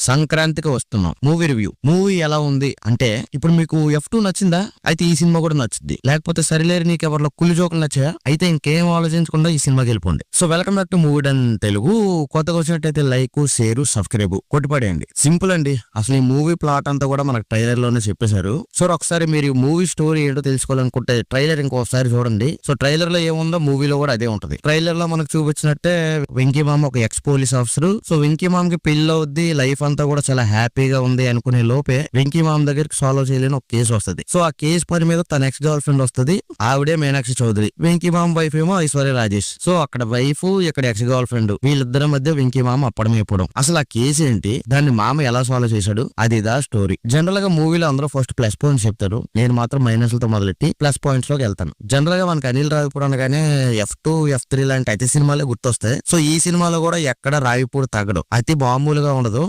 సంక్రాంతికి వస్తున్నాం. Movie review. Movie ఎలా ఉంది అంటే, ఇప్పుడు మీకు F2 నచ్చిందా? అయితే ఈ సినిమా కూడా నచ్చుద్ది. లేకపోతే సరిలేరు నీకు ఎవరిలో కుళ్ళు జోకులు నచ్చాయా? అయితే ఇంకేం ఆలోచించకుండా ఈ సినిమాకి వెళ్ళిపోండి. So welcome back to movie done Telugu. కొత్తగా వచ్చినట్టయితే లైక్, షేర్, సబ్స్క్రైబ్ కొట్టిపడేయండి. సింపుల్ అండి. అసలు ఈ మూవీ ప్లాట్ అంతా కూడా మనకు ట్రైలర్ లోనే చెప్పేశారు. సో ఒకసారి మీరు మూవీ స్టోరీ ఏంటో తెలుసుకోవాలనుకుంటే ట్రైలర్ ఇంకోసారి చూడండి. సో ట్రైలర్ లో ఏముందో మూవీలో కూడా అదే ఉంటది. ట్రైలర్ లో మనకు చూపించినట్టే వెంకీ మామ ఒక X police officer. So Venky మామకి పెళ్లి అవుద్ది, లైఫ్ అంతా కూడా చాలా హ్యాపీగా ఉంది అనుకునే లోపే వెంకీ మామ దగ్గరికి సాల్వ్ చేయలేని ఒక కేసు వస్తుంది. సో ఆ కేసు పని మీద తన ఎక్స్ గర్ల్ ఫ్రెండ్ వస్తుంది. ఆవిడే మీనాక్షి చౌదరి. వెంకీ మామ వైఫ్ ఏమో ఐశ్వర్య రాజేష్. సో అక్కడ వైఫ్, ఇక్కడ ఎక్స్ గర్ల్ ఫ్రెండ్, వీళ్ళిద్దరి మధ్య వెంకీ మామ అప్పడం అయిపోవడం. అసలు ఆ కేసు ఏంటి, దాన్ని మామ ఎలా సాల్వ్ చేశాడు, అది దా స్టోరీ. జనరల్ గా మూవీలో అందరూ ఫస్ట్ ప్లస్ పాయింట్స్ చెప్తారు. నేను మాత్రం మైనస్ లతో మొదలెట్టి ప్లస్ పాయింట్స్ లోకి వెళ్తాను. జనరల్ గా మనకి అనిల్ రావిపూడి అనగానే F2, F3 లాంటి అతి సినిమాలే గుర్తొస్తాయి. సో ఈ సినిమాలో కూడా ఎక్కడ రావిపూడి తగ్గడు. అతి మామూలుగా ఉండదు.